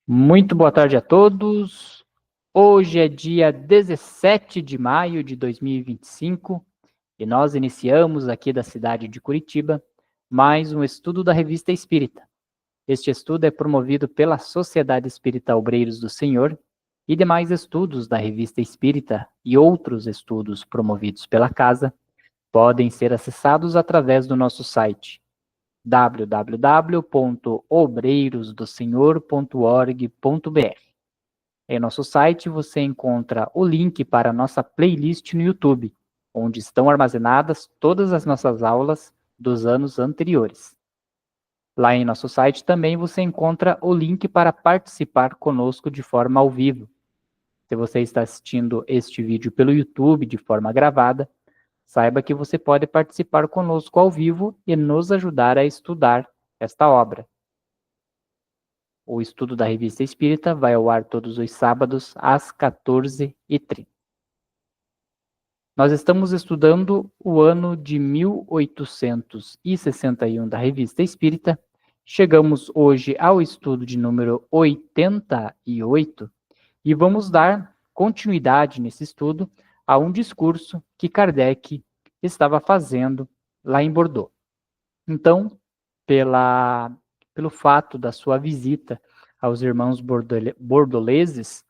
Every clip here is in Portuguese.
Muito boa tarde a todos. Hoje é dia 17 de maio de 2025 e nós iniciamos aqui da cidade de Curitiba mais um estudo da Revista Espírita. Este estudo é promovido pela Sociedade Espírita Obreiros do Senhor e demais estudos da Revista Espírita e outros estudos promovidos pela Casa podem ser acessados através do nosso site www.obreirosdosenhor.org.br. Em nosso site você encontra o link para a nossa playlist no YouTube, onde estão armazenadas todas as nossas aulas dos anos anteriores. Lá em nosso site também você encontra o link para participar conosco de forma ao vivo. Se você está assistindo este vídeo pelo YouTube de forma gravada, saiba que você pode participar conosco ao vivo e nos ajudar a estudar esta obra. O estudo da Revista Espírita vai ao ar todos os sábados às 14h30. Nós estamos estudando o ano de 1861 da Revista Espírita. Chegamos hoje ao estudo de número 88 e vamos dar continuidade nesse estudo a um discurso que Kardec estava fazendo lá em Bordeaux. Então, pelo fato da sua visita aos irmãos bordoleses,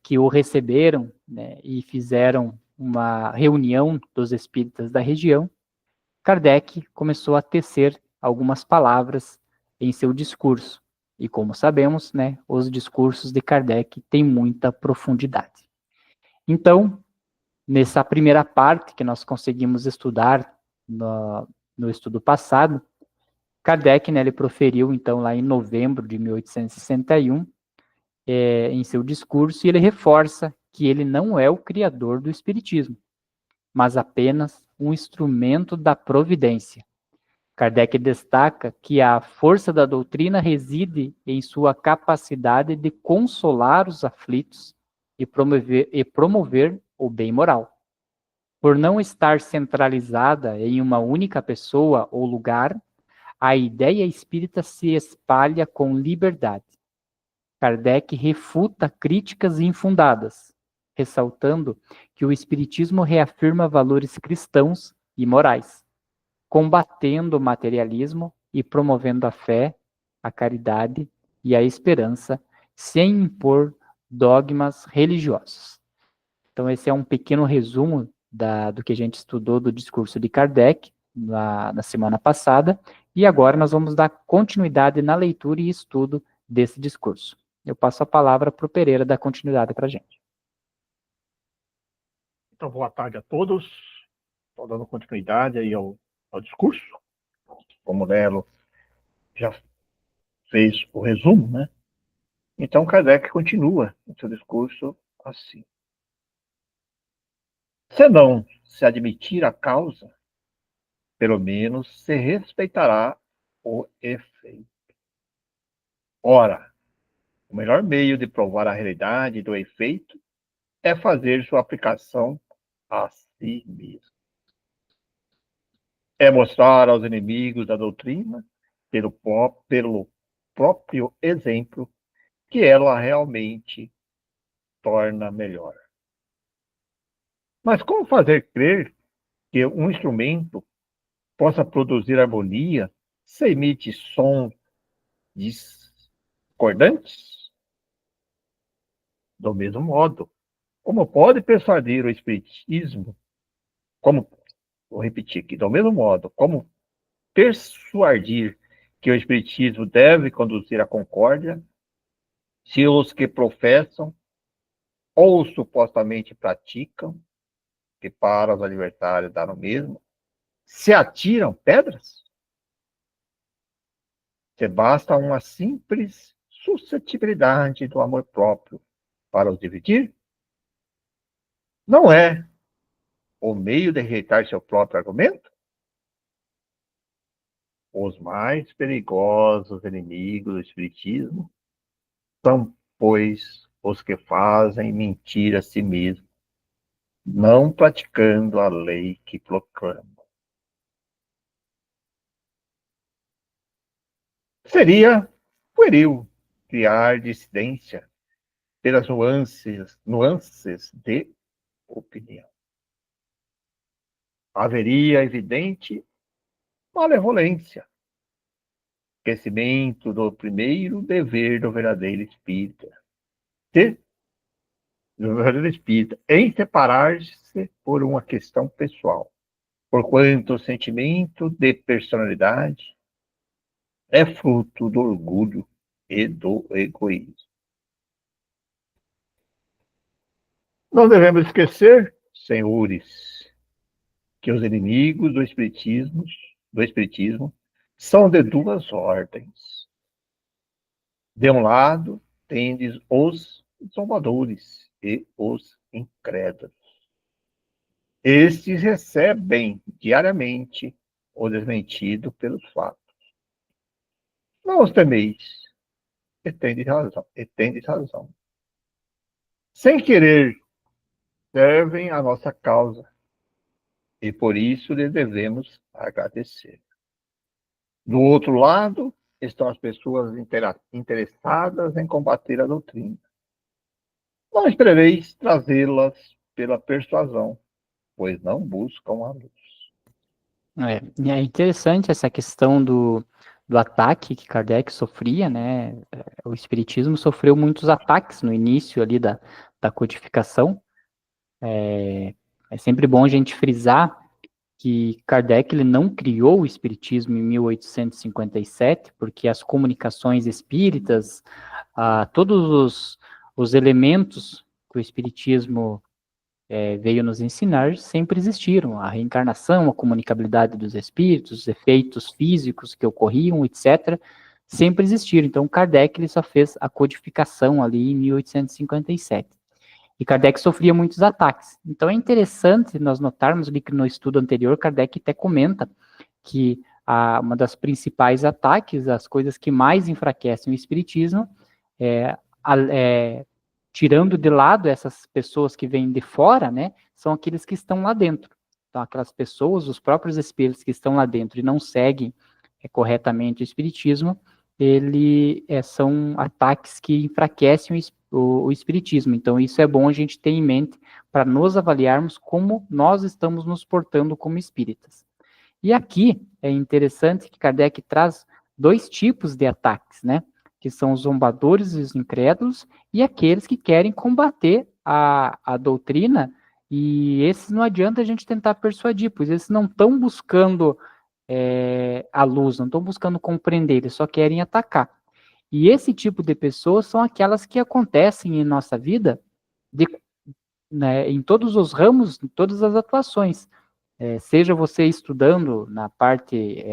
que o receberam, né, e fizeram uma reunião dos espíritas da região, Kardec começou a tecer algumas palavras em seu discurso. E como sabemos, né, os discursos de Kardec têm muita profundidade. Então, nessa primeira parte que nós conseguimos estudar no estudo passado, Kardec, né, ele proferiu, então, lá em novembro de 1861, em seu discurso, e ele reforça que ele não é o criador do Espiritismo, mas apenas um instrumento da providência. Kardec destaca que a força da doutrina reside em sua capacidade de consolar os aflitos e promover o bem moral. Por não estar centralizada em uma única pessoa ou lugar, a ideia espírita se espalha com liberdade. Kardec refuta críticas infundadas, ressaltando que o espiritismo reafirma valores cristãos e morais, combatendo o materialismo e promovendo a fé, a caridade e a esperança, sem impor dogmas religiosos. Então, esse é um pequeno resumo do que a gente estudou do discurso de Kardec na semana passada, e agora nós vamos dar continuidade na leitura e estudo desse discurso. Eu passo a palavra para o Pereira dar continuidade para a gente. Então, boa tarde a todos. Estou dando continuidade aí ao discurso. Como o Lelo já fez o resumo, né? Então, Kardec continua o seu discurso assim. Se não se admitir a causa, pelo menos se respeitará o efeito. Ora, o melhor meio de provar a realidade do efeito é fazer sua aplicação a si mesmo. É mostrar aos inimigos da doutrina, pelo próprio exemplo, que ela realmente torna melhor. Mas como fazer crer que um instrumento possa produzir harmonia se emite sons discordantes? Do mesmo modo, como pode persuadir o espiritismo, vou repetir aqui, do mesmo modo, como persuadir que o espiritismo deve conduzir à concórdia, se os que professam ou supostamente praticam, que para os adversários dá no mesmo, se atiram pedras? Se basta uma simples suscetibilidade do amor próprio para os dividir? Não é o meio de rejeitar seu próprio argumento? Os mais perigosos inimigos do espiritismo são, pois, os que fazem mentir a si mesmos, não praticando a lei que proclamam. Seria pueril criar dissidência pelas nuances de opinião. Haveria evidente malevolência, esquecimento do primeiro dever do verdadeiro espírita, em separar-se por uma questão pessoal, porquanto o sentimento de personalidade é fruto do orgulho e do egoísmo. Não devemos esquecer, senhores, que os inimigos do espiritismo são de duas ordens. De um lado, tendes os zombadores e os incrédulos. Estes recebem diariamente o desmentido pelos fatos. Não os temeis, e tendes razão. Sem querer, servem a nossa causa, e por isso lhes devemos agradecer. Do outro lado, estão as pessoas interessadas em combater a doutrina. Não espereis trazê-las pela persuasão, pois não buscam a luz. É interessante essa questão do ataque que Kardec sofria, né? O espiritismo sofreu muitos ataques no início ali da codificação. É sempre bom a gente frisar que Kardec ele não criou o espiritismo em 1857, porque as comunicações espíritas, todos os elementos que o espiritismo veio nos ensinar sempre existiram. A reencarnação, a comunicabilidade dos espíritos, os efeitos físicos que ocorriam, etc., sempre existiram. Então, Kardec ele só fez a codificação ali em 1857. E Kardec sofria muitos ataques. Então, é interessante nós notarmos ali que no estudo anterior, Kardec até comenta que uma das principais ataques, as coisas que mais enfraquecem o espiritismo, tirando de lado essas pessoas que vêm de fora, né, são aqueles que estão lá dentro. Então, aquelas pessoas, os próprios espíritos que estão lá dentro e não seguem corretamente o espiritismo, são ataques que enfraquecem o espiritismo. Então, isso é bom a gente ter em mente para nos avaliarmos como nós estamos nos portando como espíritas. E aqui é interessante que Kardec traz dois tipos de ataques, né? Que são os zombadores e os incrédulos, e aqueles que querem combater a doutrina, e esses não adianta a gente tentar persuadir, pois eles não estão buscando a luz, não estão buscando compreender, eles só querem atacar. E esse tipo de pessoas são aquelas que acontecem em nossa vida, né, em todos os ramos, em todas as atuações. Seja você estudando na parte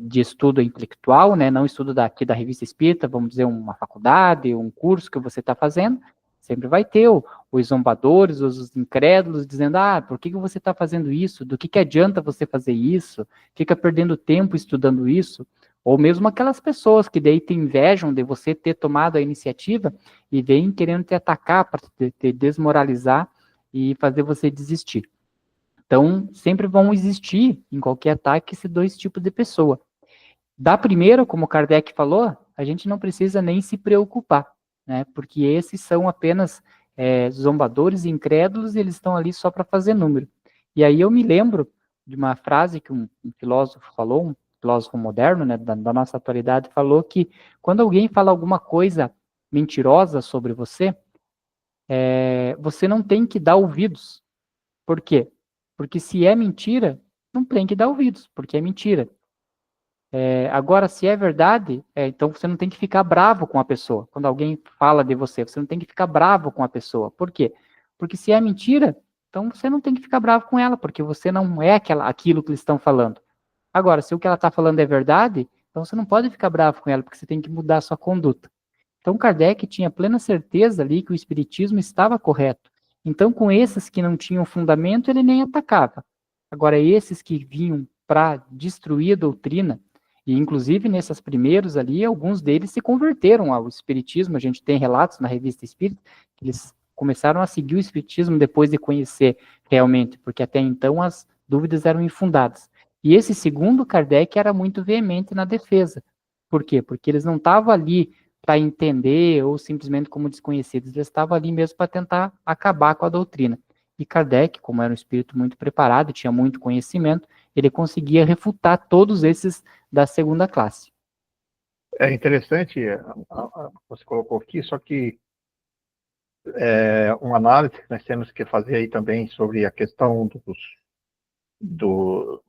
de estudo intelectual, né, não estudo daqui da Revista Espírita, vamos dizer, uma faculdade, um curso que você está fazendo, sempre vai ter os zombadores, os incrédulos, dizendo, por que você está fazendo isso? Do que adianta você fazer isso? Fica perdendo tempo estudando isso? Ou mesmo aquelas pessoas que daí te invejam de você ter tomado a iniciativa e vêm querendo te atacar para te desmoralizar e fazer você desistir. Então, sempre vão existir, em qualquer ataque, esses dois tipos de pessoa. Da primeira, como Kardec falou, a gente não precisa nem se preocupar, né? Porque esses são apenas zombadores e incrédulos, e eles estão ali só para fazer número. E aí eu me lembro de uma frase que um filósofo falou, um filósofo moderno, né, da nossa atualidade, falou que quando alguém fala alguma coisa mentirosa sobre você, você não tem que dar ouvidos. Por quê? Porque se é mentira, não tem que dar ouvidos, porque é mentira. Agora, se é verdade, então você não tem que ficar bravo com a pessoa. Quando alguém fala de você, você não tem que ficar bravo com a pessoa. Por quê? Porque se é mentira, então você não tem que ficar bravo com ela, porque você não é aquilo que eles estão falando. Agora, se o que ela está falando é verdade, então você não pode ficar bravo com ela, porque você tem que mudar a sua conduta. Então, Kardec tinha plena certeza ali que o espiritismo estava correto. Então, com esses que não tinham fundamento, ele nem atacava. Agora, esses que vinham para destruir a doutrina, e inclusive nesses primeiros ali, alguns deles se converteram ao espiritismo. A gente tem relatos na Revista Espírita que eles começaram a seguir o espiritismo depois de conhecer realmente, porque até então as dúvidas eram infundadas. E esse segundo Kardec era muito veemente na defesa. Por quê? Porque eles não estavam ali para entender ou simplesmente como desconhecidos, eles estavam ali mesmo para tentar acabar com a doutrina. E Kardec, como era um espírito muito preparado, tinha muito conhecimento, ele conseguia refutar todos esses da segunda classe. É interessante, você colocou aqui, só que uma análise que nós temos que fazer aí também sobre a questão do,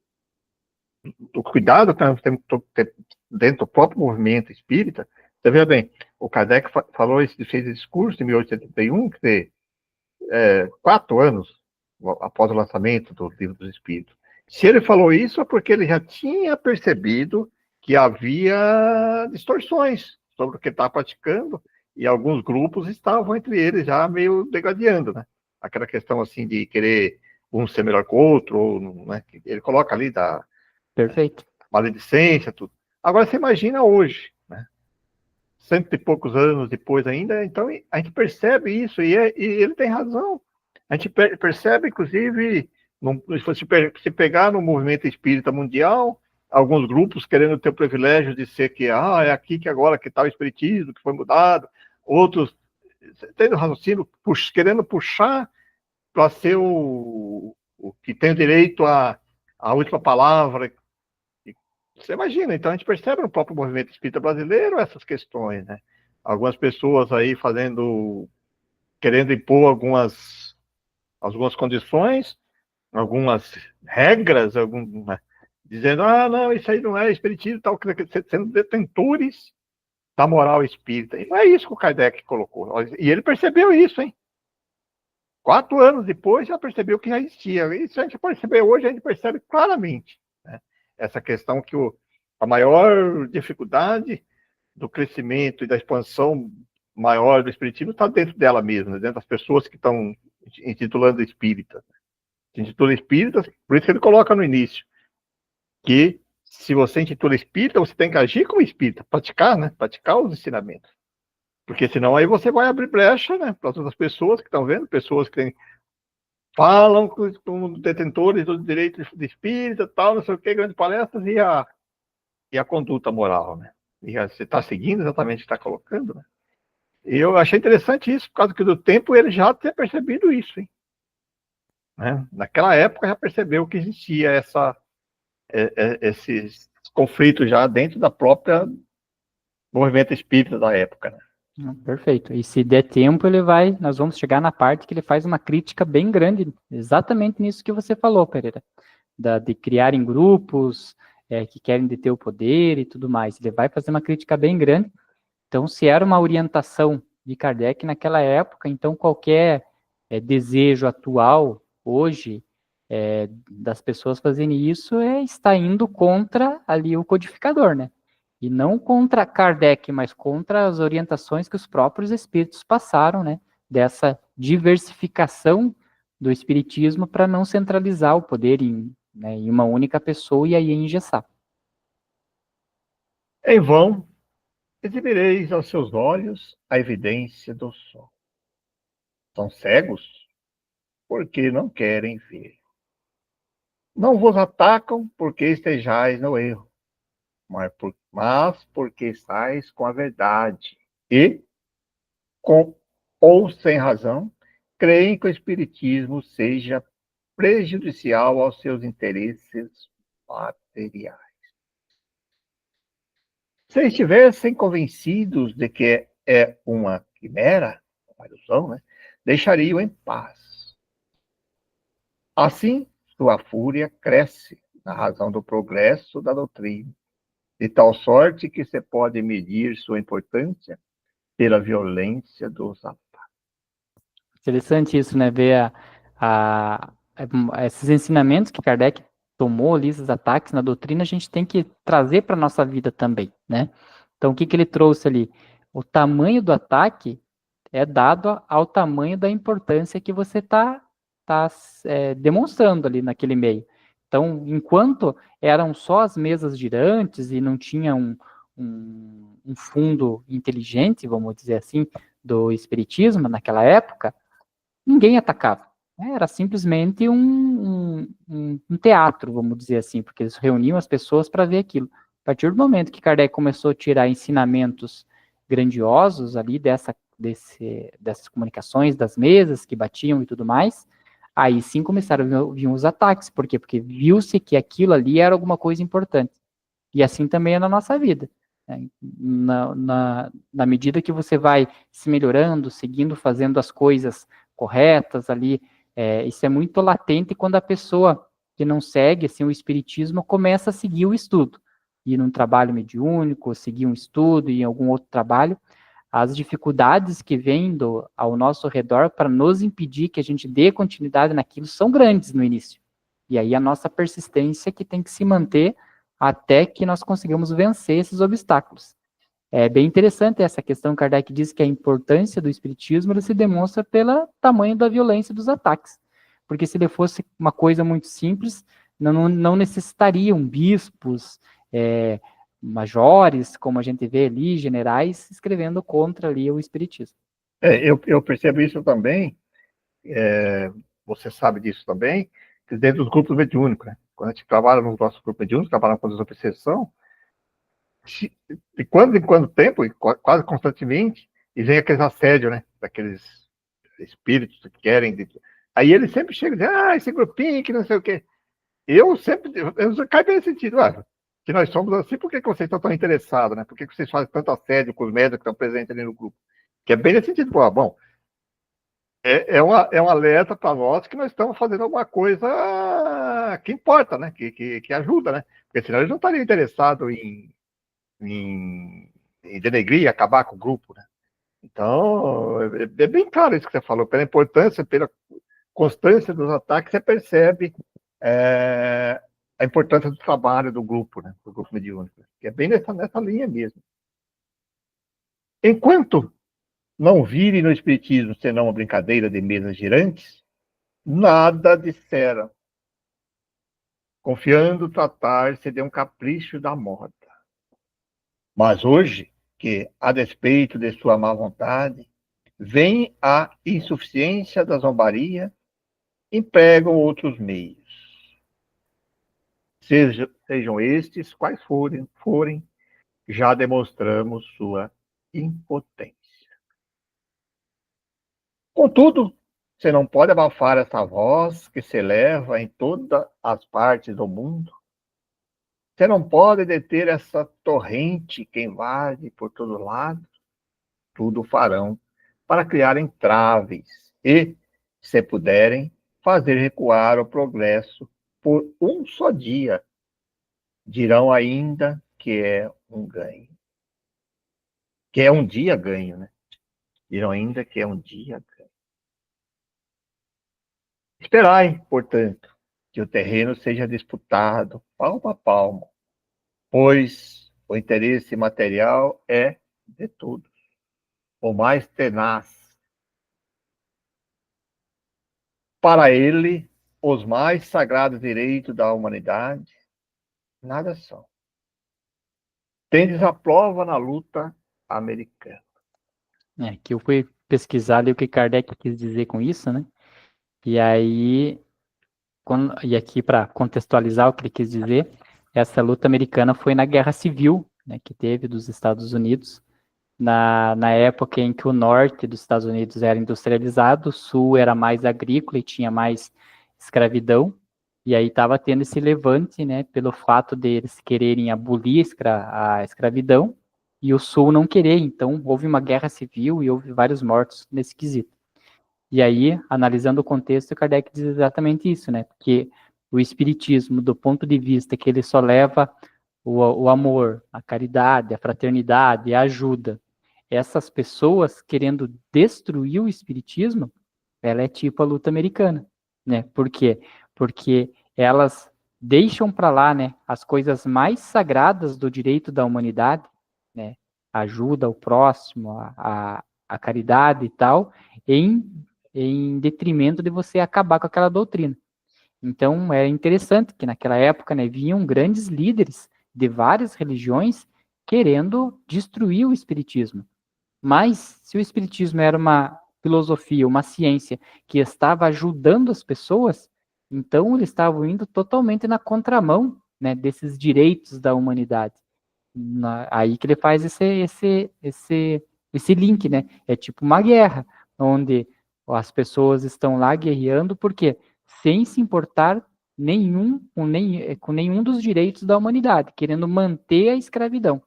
do cuidado que nós temos que ter dentro do próprio movimento espírita. Você vê bem, o Kardec fez esse discurso em 1871, quer dizer, 4 anos após o lançamento do Livro dos Espíritos. Se ele falou isso, é porque ele já tinha percebido que havia distorções sobre o que está praticando, e alguns grupos estavam entre eles já meio degradando, né? Aquela questão assim de querer um ser melhor que o outro, ou, né? Ele coloca ali da Perfeito. maledicência, tudo. Agora você imagina hoje, né? 100 e poucos anos depois ainda, então a gente percebe isso, e ele tem razão. A gente percebe, inclusive, se pegar no movimento espírita mundial, alguns grupos querendo ter o privilégio de ser que, é aqui que agora que está o espiritismo, que foi mudado, outros tendo raciocínio, querendo puxar para ser o que tem o direito à última palavra. Você imagina, então a gente percebe no próprio movimento espírita brasileiro essas questões, né? Algumas pessoas aí querendo impor algumas condições, algumas regras, dizendo, não, isso aí não é espiritismo, tal, sendo detentores da moral espírita. E não é isso que o Kardec colocou. E ele percebeu isso, hein? 4 anos depois já percebeu que já existia. Isso a gente percebeu hoje, a gente percebe claramente, né? Essa questão que a maior dificuldade do crescimento e da expansão maior do espiritismo está dentro dela mesma, dentro das pessoas que estão intitulando espírita. Intitula espírita, por isso que ele coloca no início que se você intitula espírita, você tem que agir como espírita, praticar, né? Praticar os ensinamentos. Porque senão aí você vai abrir brecha, né, para outras pessoas que estão vendo, pessoas que falam como detentores do direito de espírita, tal, não sei o que, grandes palestras, e a conduta moral, né? E você está seguindo exatamente o que está colocando, né? E eu achei interessante isso, por causa que do tempo ele já tinha percebido isso, hein? Né? Naquela época já percebeu que existia esses conflitos já dentro da própria movimento espírita da época, né? Perfeito. E se der tempo, nós vamos chegar na parte que ele faz uma crítica bem grande, exatamente nisso que você falou, Pereira, de criarem grupos que querem deter o poder e tudo mais. Ele vai fazer uma crítica bem grande. Então, se era uma orientação de Kardec naquela época, então qualquer desejo atual, hoje, das pessoas fazerem isso, está indo contra ali o codificador, né? E não contra Kardec, mas contra as orientações que os próprios espíritos passaram, né? Dessa diversificação do espiritismo para não centralizar o poder em uma única pessoa e aí engessar. Em vão exibireis aos seus olhos a evidência do sol. São cegos porque não querem ver. Não vos atacam porque estejais no erro, mas porque estáis com a verdade e, com ou sem razão, creem que o espiritismo seja prejudicial aos seus interesses materiais. Se estivessem convencidos de que é uma quimera, uma ilusão, né, deixariam em paz. Assim, sua fúria cresce na razão do progresso da doutrina, de tal sorte que se pode medir sua importância pela violência dos ataques. Interessante isso, né? Ver esses ensinamentos que Kardec tomou ali, esses ataques na doutrina, a gente tem que trazer para a nossa vida também, né? Então, o que ele trouxe ali? O tamanho do ataque é dado ao tamanho da importância que você está demonstrando ali naquele meio. Então, enquanto eram só as mesas girantes e não tinha um fundo inteligente, vamos dizer assim, do espiritismo naquela época, ninguém atacava. Era simplesmente um teatro, vamos dizer assim, porque eles reuniam as pessoas para ver aquilo. A partir do momento que Kardec começou a tirar ensinamentos grandiosos ali dessas comunicações, das mesas que batiam e tudo mais, aí sim começaram a vir os ataques. Por quê? Porque viu-se que aquilo ali era alguma coisa importante. E assim também é na nossa vida. Né? Na medida que você vai se melhorando, seguindo, fazendo as coisas corretas ali, isso é muito latente quando a pessoa que não segue assim, o espiritismo começa a seguir o estudo. Ir num trabalho mediúnico, seguir um estudo e em algum outro trabalho, as dificuldades que vêm ao nosso redor para nos impedir que a gente dê continuidade naquilo são grandes no início. E aí a nossa persistência que tem que se manter até que nós consigamos vencer esses obstáculos. É bem interessante essa questão. Kardec diz que a importância do espiritismo se demonstra pelo tamanho da violência dos ataques. Porque se ele fosse uma coisa muito simples, não necessitariam bispos, majores, como a gente vê ali, generais, escrevendo contra ali o espiritismo. Eu percebo isso também, você sabe disso também, que dentro dos grupos mediúnicos, né? Quando a gente trabalha no nosso grupo mediúnico, trabalhando com desobsessão, de quando em quando tempo, e quase constantemente, e vem aqueles assédios, né? Daqueles espíritos que querem. Aí eles sempre chegam e dizem, esse grupinho que não sei o quê. Eu cai bem nesse sentido, que nós somos assim, por que vocês estão tão interessados, né? Por que vocês fazem tanto assédio com os médicos que estão presentes ali no grupo? Que é bem nesse sentido, bom, é um alerta para nós que nós estamos fazendo alguma coisa que importa, né? Que ajuda, né? Porque senão eles não estariam interessados em denegrir, acabar com o grupo, né? Então, é bem claro isso que você falou, pela importância, pela constância dos ataques, você percebe a importância do trabalho do grupo, né? Do grupo mediúnico, que é bem nessa linha mesmo. Enquanto não virem no espiritismo senão uma brincadeira de mesas girantes, nada disseram, confiando tratar-se de um capricho da moda. Mas hoje, que, a despeito de sua má vontade, vem a insuficiência da zombaria, empregam outros meios. Sejam estes quais forem, já demonstramos sua impotência. Contudo, você não pode abafar essa voz que se eleva em todas as partes do mundo. Você não pode deter essa torrente que invade por todo lado. Tudo farão para criar entraves e, se puderem, fazer recuar o progresso por um só dia. Dirão ainda que é um ganho. Que é um dia ganho, né? Dirão ainda que é um dia ganho. Esperai, portanto, que o terreno seja disputado palmo a palmo, pois o interesse material é de todos, o mais tenaz. Para ele, os mais sagrados direitos da humanidade nada são. Tendes a prova na luta americana. Que eu fui pesquisar ali o que Kardec quis dizer com isso, né? E aí, e aqui para contextualizar o que ele quis dizer, essa luta americana foi na Guerra Civil, né, que teve dos Estados Unidos, na época em que o norte dos Estados Unidos era industrializado, o sul era mais agrícola e tinha mais escravidão, e aí estava tendo esse levante, né, pelo fato deles quererem abolir a escravidão, e o sul não querer, então houve uma guerra civil e houve vários mortos nesse quesito. E aí, analisando o contexto, Kardec diz exatamente isso, né, porque o espiritismo, do ponto de vista que ele só leva o amor, a caridade, a fraternidade, a ajuda, essas pessoas querendo destruir o espiritismo, ela é tipo a luta americana, né? Por quê? Porque elas deixam para lá, né, as coisas mais sagradas do direito da humanidade, né? A ajuda ao próximo, a caridade e tal, em detrimento de você acabar com aquela doutrina. Então, é interessante que naquela época, né, vinham grandes líderes de várias religiões querendo destruir o espiritismo. Mas, se o espiritismo era uma filosofia, uma ciência que estava ajudando as pessoas, então eles estavam indo totalmente na contramão, né, desses direitos da humanidade. Aí que ele faz esse link, né? É tipo uma guerra, onde as pessoas estão lá guerreando, porque sem se importar com nenhum dos direitos da humanidade, querendo manter a escravidão.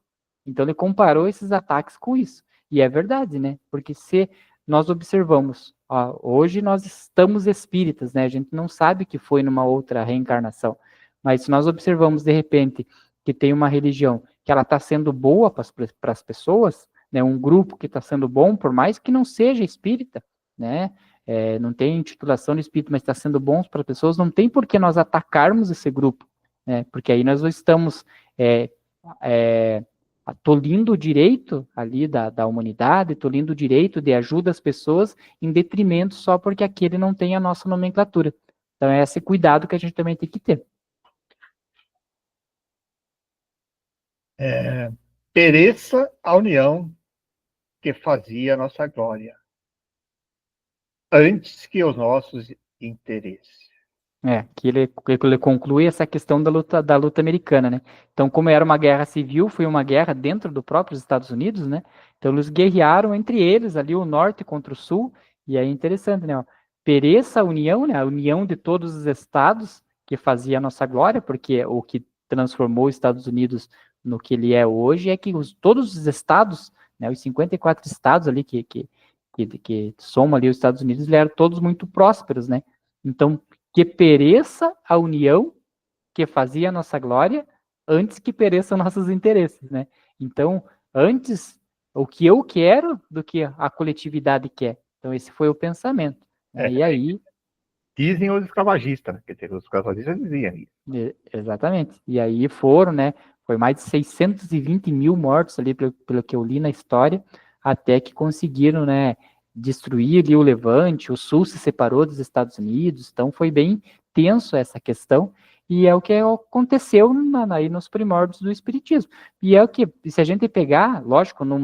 Então ele comparou esses ataques com isso. E é verdade, né? Porque se nós observamos, ó, hoje nós estamos espíritas, né? A gente não sabe que foi numa outra reencarnação. Mas se nós observamos, de repente, que tem uma religião que ela está sendo boa para as pessoas, né? Um grupo que está sendo bom, por mais que não seja espírita, né? Não tem titulação de espírito, mas está sendo bom para as pessoas, não tem por que nós atacarmos esse grupo, né? Porque aí nós estamos tolindo o direito ali da humanidade, tolindo o direito de ajuda às pessoas em detrimento só porque aquele não tem a nossa nomenclatura. Então é esse cuidado que a gente também tem que ter. Pereça a união que fazia a nossa glória, antes que os nossos interesses. Que ele conclui essa questão da luta americana, né? Então, como era uma guerra civil, foi uma guerra dentro do próprio Estados Unidos, né? Então, eles guerrearam entre eles, ali o norte contra o sul, e aí é interessante, né? Ó, pereça a união, né? A união de todos os estados que fazia a nossa glória, porque o que transformou os Estados Unidos no que ele é hoje é que todos os estados, né? Os 54 estados ali que somam ali os Estados Unidos, eles eram todos muito prósperos, né? Então, que pereça a união que fazia a nossa glória, antes que pereçam nossos interesses, né? Então, antes o que eu quero do que a coletividade quer. Então, esse foi o pensamento. Né? E aí... Dizem os escravagistas, né? Quer dizer, os escravagistas diziam isso. Exatamente. E aí foram, né? Foi mais de 620 mil mortos ali, pelo que eu li na história, até que conseguiram, né, destruir ali o Levante, o Sul se separou dos Estados Unidos, então foi bem tenso essa questão, e é o que aconteceu aí nos primórdios do Espiritismo. E é o que, se a gente pegar, lógico, num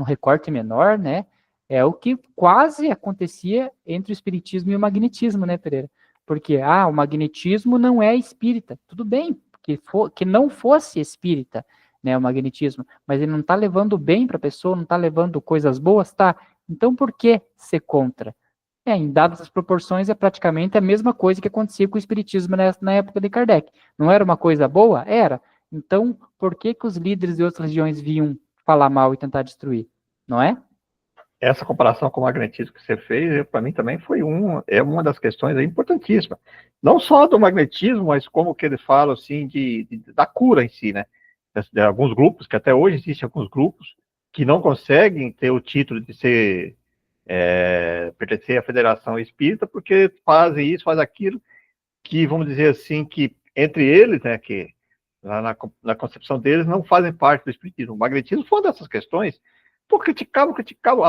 recorte menor, né, é o que quase acontecia entre o Espiritismo e o Magnetismo, né, Pereira? Porque, o magnetismo não é espírita. Tudo bem, que não fosse espírita, né, o magnetismo, mas ele não está levando bem para a pessoa, não está levando coisas boas, tá? Então, por que ser contra? Em dadas as proporções, é praticamente a mesma coisa que acontecia com o espiritismo na época de Kardec. Não era uma coisa boa? Era. Então, por que os líderes de outras religiões vinham falar mal e tentar destruir? Não é? Essa comparação com o magnetismo que você fez, para mim também é uma das questões importantíssimas. Não só do magnetismo, mas como que eles falam assim da cura em si, né? De alguns grupos, que até hoje existem alguns grupos que não conseguem ter o título de pertencer à Federação Espírita, porque fazem isso, fazem aquilo, que vamos dizer assim, que entre eles, né, que na concepção deles não fazem parte do Espiritismo. O magnetismo foi uma dessas questões. Pô, criticavam.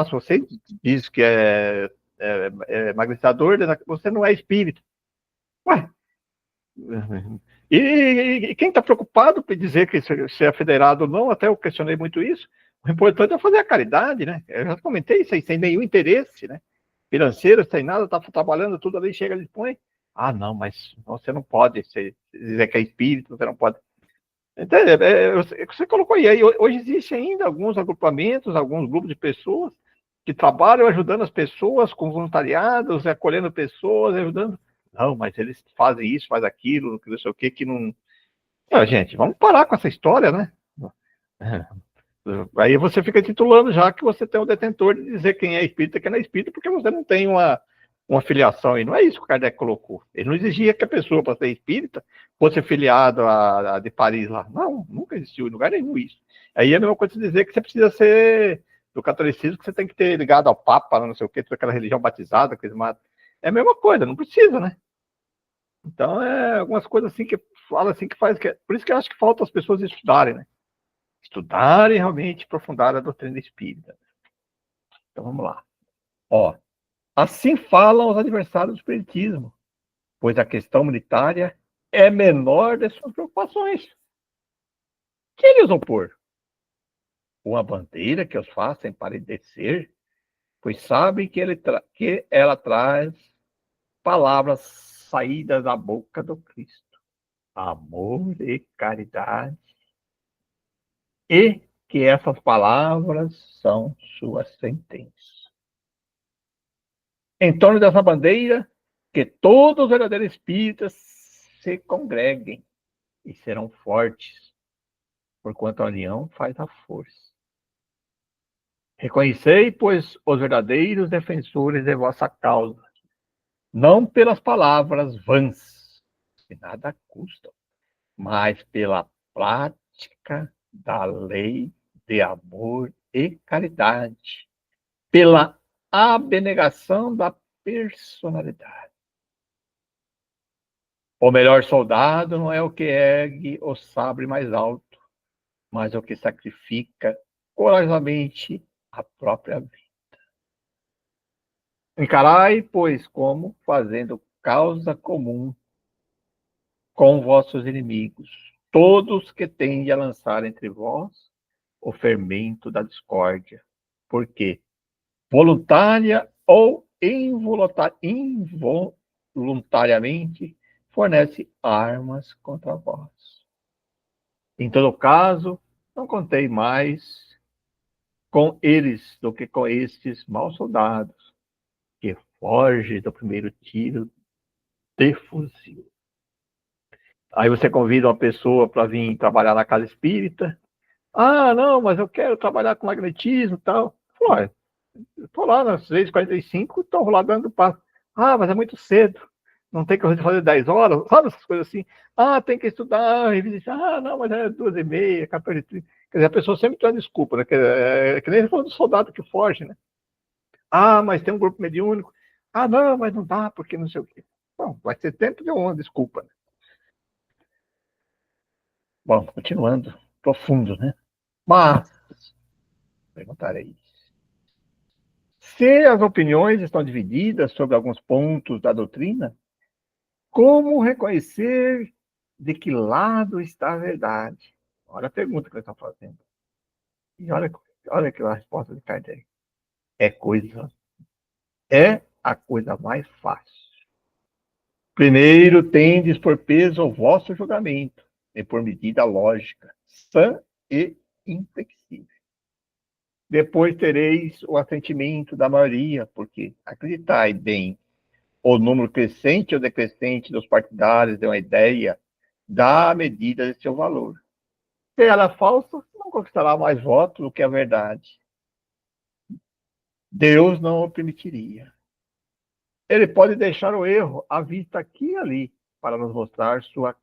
Se você diz que é magnetizador, você não é espírita. Ué. E quem está preocupado por dizer que se é federado ou não, até eu questionei muito isso, o importante é fazer a caridade, né? Eu já comentei isso aí, sem nenhum interesse, né? Financeiro, sem nada, está trabalhando tudo ali, chega e põe. Ah, não, mas você não pode dizer que é espírito, você não pode. Então, você colocou aí, hoje existe ainda alguns agrupamentos, alguns grupos de pessoas que trabalham ajudando as pessoas com voluntariados, acolhendo pessoas, ajudando. Não, mas eles fazem isso, fazem aquilo, não sei o que não. Gente, vamos parar com essa história, né? Aí você fica titulando já que você tem o detentor de dizer quem é espírita e quem não é espírita, porque você não tem uma filiação, e não é isso que o Kardec colocou. Ele não exigia que a pessoa, para ser espírita, fosse filiado a de Paris lá. Não, nunca existiu em lugar nenhum isso. Aí é a mesma coisa de dizer que você precisa ser do catolicismo, que você tem que ter ligado ao Papa, não sei o que, toda aquela religião batizada, que eles matam. É a mesma coisa, não precisa, né? Então, algumas coisas assim que fala assim que faz. Por isso que eu acho que falta as pessoas estudarem, né? Estudarem realmente, aprofundar a doutrina espírita. Então, vamos lá. Assim falam os adversários do espiritismo, pois a questão humanitária é menor das suas preocupações. Que eles vão pôr? Uma bandeira que os faça empalidecer, pois sabem que ela traz palavras saídas da boca do Cristo. Amor e caridade e que essas palavras são suas sentenças. Em torno dessa bandeira, que todos os verdadeiros espíritas se congreguem e serão fortes, porquanto a união faz a força. Reconhecei, pois, os verdadeiros defensores de vossa causa, não pelas palavras vãs, que nada custam, mas pela prática da lei de amor e caridade, pela abnegação da personalidade. O melhor soldado não é o que ergue o sabre mais alto, mas o que sacrifica corajosamente a própria vida. Encarai, pois, como fazendo causa comum com vossos inimigos, todos que tendem a lançar entre vós o fermento da discórdia, porque voluntária ou involuntariamente fornece armas contra vós. Em todo caso, não contei mais com eles do que com estes maus soldados, que foge do primeiro tiro de fuzil. Aí você convida uma pessoa para vir trabalhar na casa espírita. Ah, não, mas eu quero trabalhar com magnetismo e tal. Falei, eu estou lá nas 6h45, estou lá dando passo. Ah, mas é muito cedo. Não tem que fazer 10 horas, sabe essas coisas assim. Ah, tem que estudar, revisar. Ah, não, mas é 2h30, 14h30. Quer dizer, a pessoa sempre tem uma desculpa, né? Que nem falando do soldado que foge, né? Ah, mas tem um grupo mediúnico. Ah, não, mas não dá, porque não sei o quê. Bom, vai ser tempo de uma desculpa, né? Bom, continuando, profundo, né? Mas, perguntarei, se as opiniões estão divididas sobre alguns pontos da doutrina, como reconhecer de que lado está a verdade? Olha a pergunta que ele está fazendo. E olha que a resposta de Kardec. É a coisa mais fácil. Primeiro tendes por peso o vosso julgamento, e por medida lógica, sã e inflexível. Depois tereis o assentimento da maioria, porque acreditai bem, o número crescente ou decrescente dos partidários de uma ideia dá a medida de seu valor. Se ela é falsa, não conquistará mais votos do que a verdade. Deus não o permitiria. Ele pode deixar o erro à vista aqui e ali, para nos mostrar suas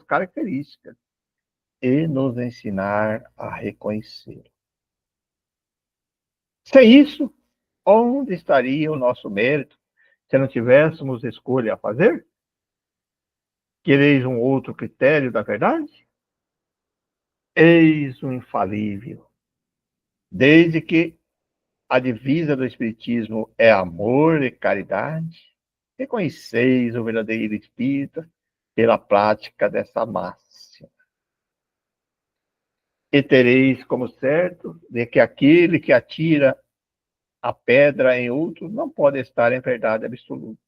características e nos ensinar a reconhecer. Sem isso, onde estaria o nosso mérito se não tivéssemos escolha a fazer? Quereis um outro critério da verdade? Eis o infalível. Desde que a divisa do Espiritismo é amor e caridade, reconheceis o verdadeiro espírita pela prática dessa máxima. E tereis como certo de que aquele que atira a pedra em outro não pode estar em verdade absoluta.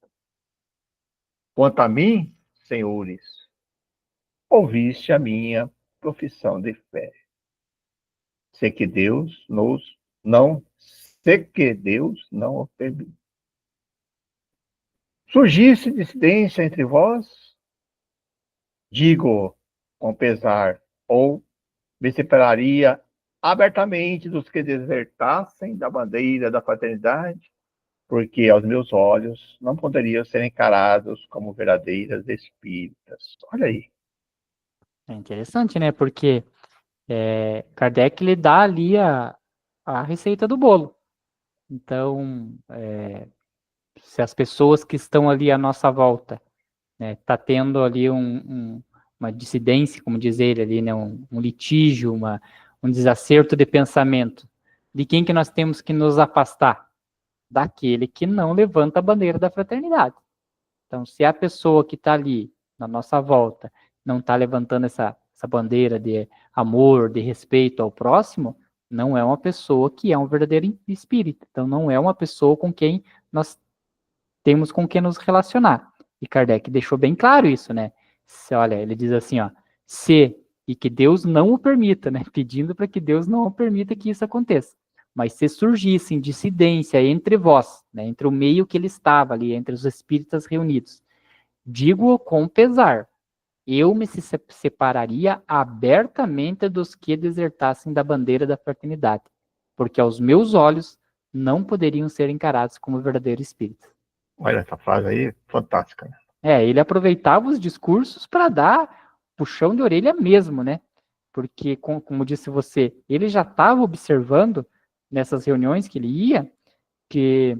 Quanto a mim, senhores, ouviste a minha profissão de fé. Sei que Deus não o permite. Surgisse dissidência entre vós, digo com pesar, ou me separaria abertamente dos que desertassem da bandeira da fraternidade, porque aos meus olhos não poderiam ser encarados como verdadeiras espíritas. Olha aí. É interessante, né? Porque Kardec ele dá ali a receita do bolo. Então, se as pessoas que estão ali à nossa volta, né, tá tendo ali uma dissidência, como diz ele ali, né, um litígio, um desacerto de pensamento, de quem que nós temos que nos afastar? Daquele que não levanta a bandeira da fraternidade. Então, se a pessoa que está ali na nossa volta não está levantando essa bandeira de amor, de respeito ao próximo, não é uma pessoa que é um verdadeiro espírita. Então, não é uma pessoa com quem nós temos com quem nos relacionar. E Kardec deixou bem claro isso, né? Olha, ele diz assim, ó, se e que Deus não o permita, né? Pedindo para que Deus não o permita que isso aconteça. Mas se surgissem dissidência entre vós, né, entre o meio que ele estava ali, entre os espíritas reunidos, digo-o com pesar, eu me separaria abertamente dos que desertassem da bandeira da fraternidade, porque aos meus olhos não poderiam ser encarados como verdadeiros espíritos. Olha, essa frase aí, fantástica, né? Ele aproveitava os discursos para dar puxão de orelha mesmo, né? Porque, como disse você, ele já estava observando nessas reuniões que ele ia, que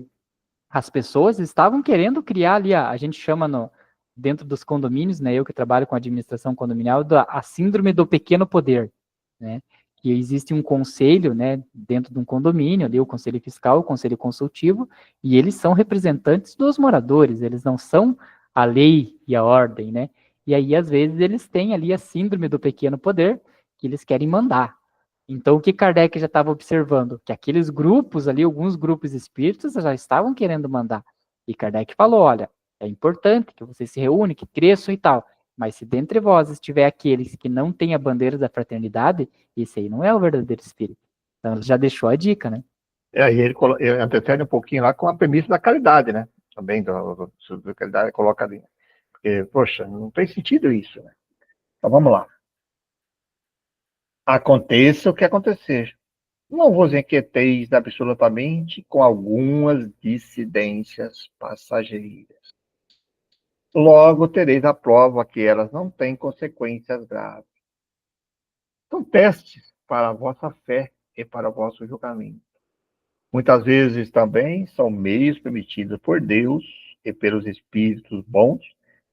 as pessoas estavam querendo criar ali, a gente chama dentro dos condomínios, né? Eu que trabalho com administração condominial, a síndrome do pequeno poder, né? Que existe um conselho, né, dentro de um condomínio, ali o conselho fiscal, o conselho consultivo, e eles são representantes dos moradores, eles não são a lei e a ordem, né? E aí, às vezes, eles têm ali a síndrome do pequeno poder, que eles querem mandar. Então, o que Kardec já estava observando? Que aqueles grupos ali, alguns grupos espíritas, já estavam querendo mandar. E Kardec falou, olha, é importante que vocês se reúnem, que cresçam e tal, mas se dentre vós estiver aqueles que não têm a bandeira da fraternidade, esse aí não é o verdadeiro espírito. Então, ele já deixou a dica, né? Aí ele antecede um pouquinho lá com a premissa da caridade, né? Também da caridade coloca ali. Porque, poxa, não tem sentido isso, né? Então vamos lá. Aconteça o que acontecer. Não vos inquieteis absolutamente com algumas dissidências passageiras. Logo tereis a prova que elas não têm consequências graves. São testes para a vossa fé e para o vosso julgamento. Muitas vezes também são meios permitidos por Deus e pelos espíritos bons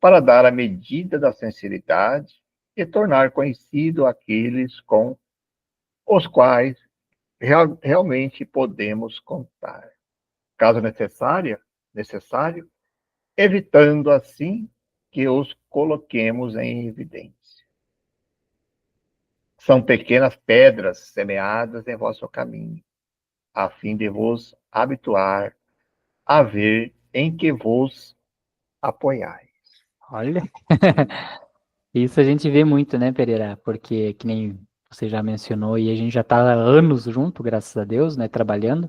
para dar a medida da sinceridade e tornar conhecido aqueles com os quais realmente podemos contar. Caso necessário, evitando assim que os coloquemos em evidência. São pequenas pedras semeadas em vosso caminho, a fim de vos habituar a ver em que vos apoiais. Olha, isso a gente vê muito, né, Pereira? Porque, que nem você já mencionou, e a gente já está há anos junto, graças a Deus, né, trabalhando,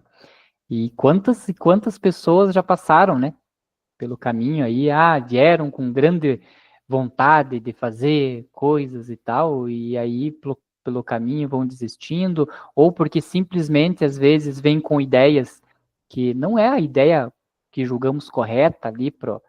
e quantas pessoas já passaram, né, pelo caminho aí, vieram com grande vontade de fazer coisas e tal, e aí pelo caminho vão desistindo, ou porque simplesmente às vezes vêm com ideias que não é a ideia que julgamos correta ali pro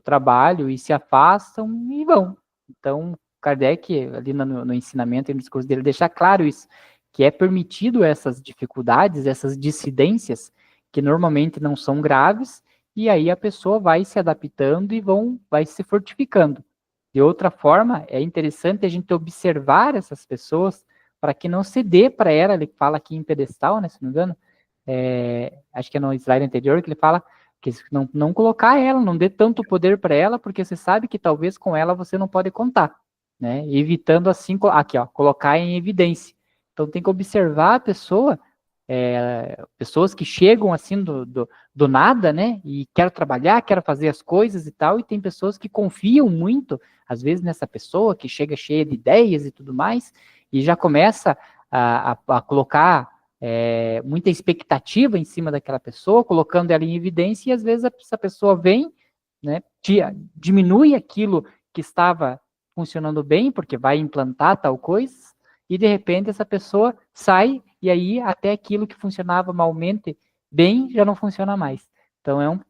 trabalho, e se afastam e vão. Então, Kardec, ali no ensinamento e no discurso dele, deixa claro isso, que é permitido essas dificuldades, essas dissidências, que normalmente não são graves, e aí a pessoa vai se adaptando e vai se fortificando. De outra forma, é interessante a gente observar essas pessoas para que não se dê para ela, ele fala aqui em pedestal, né, se não me engano, acho que é no slide anterior que ele fala que não colocar ela, não dê tanto poder para ela, porque você sabe que talvez com ela você não pode contar, né, evitando assim, aqui ó, colocar em evidência. Então tem que observar a pessoa, pessoas que chegam assim do nada, né? E quero trabalhar, quero fazer as coisas e tal, e tem pessoas que confiam muito, às vezes, nessa pessoa que chega cheia de ideias e tudo mais, e já começa a colocar muita expectativa em cima daquela pessoa, colocando ela em evidência, e às vezes essa pessoa vem, né? Diminui aquilo que estava funcionando bem, porque vai implantar tal coisa, e de repente essa pessoa sai e aí até aquilo que funcionava malmente bem já não funciona mais. Então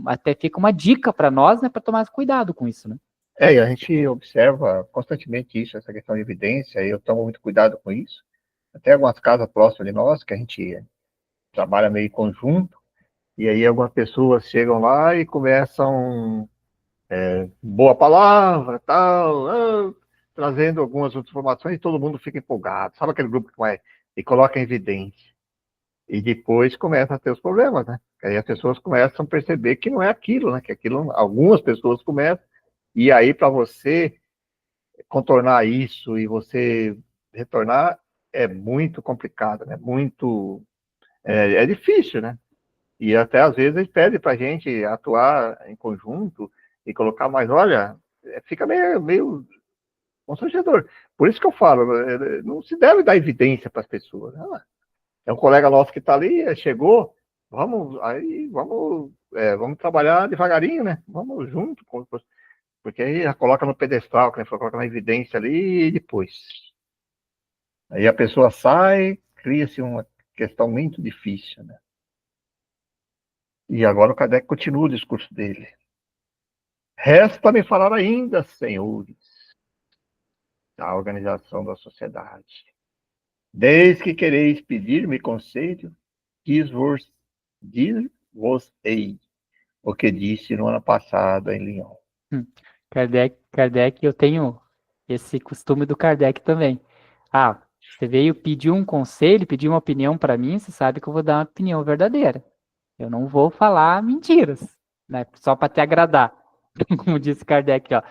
até fica uma dica para nós, né, para tomar cuidado com isso, né? E a gente observa constantemente isso, essa questão de evidência, e eu tomo muito cuidado com isso. Até algumas casas próximas de nós, que a gente trabalha meio em conjunto, e aí algumas pessoas chegam lá e começam boa palavra, tal, trazendo algumas outras informações e todo mundo fica empolgado. Sabe aquele grupo que vai e coloca em evidência? E depois começam a ter os problemas, né? Aí as pessoas começam a perceber que não é aquilo, né? Que aquilo, algumas pessoas começam, e aí para você contornar isso e você retornar é muito complicado, né? É difícil, né? E até às vezes eles pedem para a gente atuar em conjunto e colocar mais, olha, fica meio constrangedor. Por isso que eu falo, não se deve dar evidência para as pessoas. É um colega nosso que está ali, chegou, vamos trabalhar devagarinho, né? Vamos junto, porque aí já coloca no pedestal, que coloca na evidência ali e depois. Aí a pessoa sai, cria-se uma questão muito difícil, né? E agora o Kardec continua o discurso dele. Resta-me falar ainda, senhores, da organização da sociedade. Desde que quereis pedir-me conselho, diz-vos-ei o que disse no ano passado em Lyon. Kardec, eu tenho esse costume do Kardec também. Ah, você veio pedir um conselho, pedir uma opinião para mim, você sabe que eu vou dar uma opinião verdadeira. Eu não vou falar mentiras, né? Só para te agradar. Como disse Kardec, ó.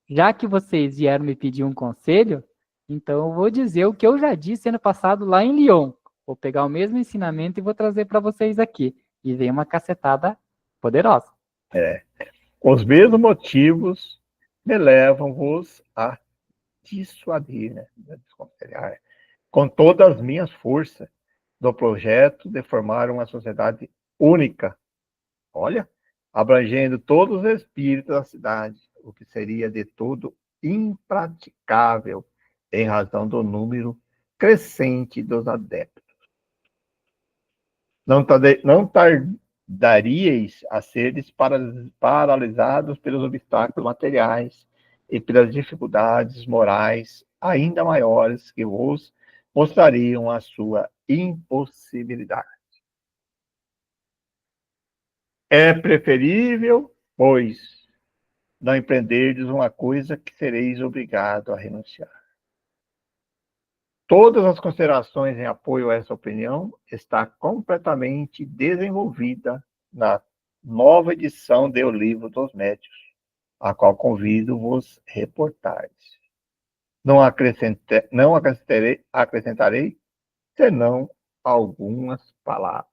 Já que vocês vieram me pedir um conselho, então eu vou dizer o que eu já disse ano passado lá em Lyon. Vou pegar o mesmo ensinamento e vou trazer para vocês aqui. E vem uma cacetada poderosa. Os mesmos motivos me levam-vos a dissuadir, né? Desconselhar, com todas as minhas forças, do projeto de formar uma sociedade única. Olha, abrangendo todos os espíritos da cidade, o que seria de todo impraticável em razão do número crescente dos adeptos. Não tardaríeis a seres paralisados pelos obstáculos materiais e pelas dificuldades morais ainda maiores que vos mostrariam a sua impossibilidade. É preferível, pois, não empreenderdes uma coisa que sereis obrigado a renunciar. Todas as considerações em apoio a essa opinião está completamente desenvolvida na nova edição do Livro dos Médiuns, a qual convido-vos reportares. Não acrescentarei senão algumas palavras.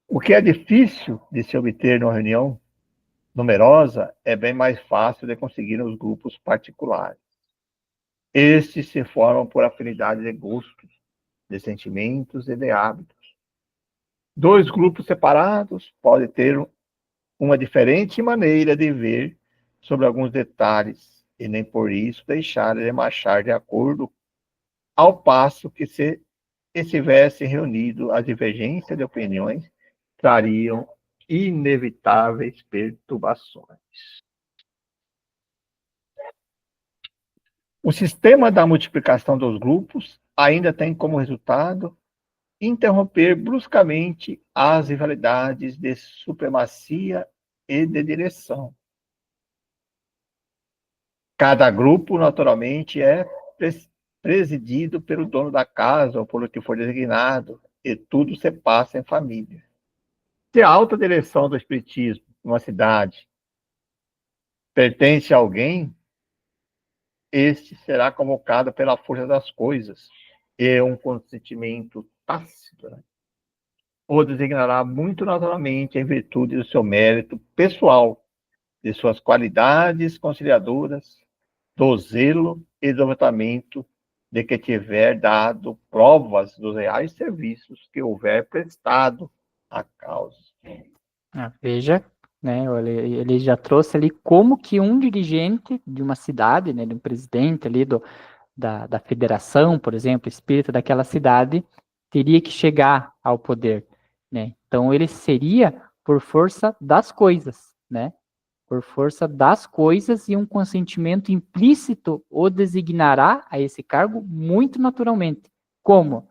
O que é difícil de se obter numa reunião numerosa é bem mais fácil de conseguir nos grupos particulares. Estes se formam por afinidade de gostos, de sentimentos e de hábitos. Dois grupos separados podem ter uma diferente maneira de ver sobre alguns detalhes e nem por isso deixarem de marchar de acordo, ao passo que se estivessem reunidos, as divergências de opiniões trariam inevitáveis perturbações. O sistema da multiplicação dos grupos ainda tem como resultado interromper bruscamente as rivalidades de supremacia e de direção. Cada grupo, naturalmente, é presidido pelo dono da casa ou por o que for designado, e tudo se passa em família. Se a alta direção do espiritismo numa cidade pertence a alguém, este será convocado pela força das coisas e um consentimento tácito, né? O designará muito naturalmente em virtude do seu mérito pessoal, de suas qualidades conciliadoras, do zelo e do devotamento de que tiver dado provas dos reais serviços que houver prestado à causa. Veja, né, ele já trouxe ali como que um dirigente de uma cidade, né, de um presidente ali da federação, por exemplo, espírita daquela cidade, teria que chegar ao poder, né? Então ele seria por força das coisas, né? Por força das coisas e um consentimento implícito o designará a esse cargo muito naturalmente. Como?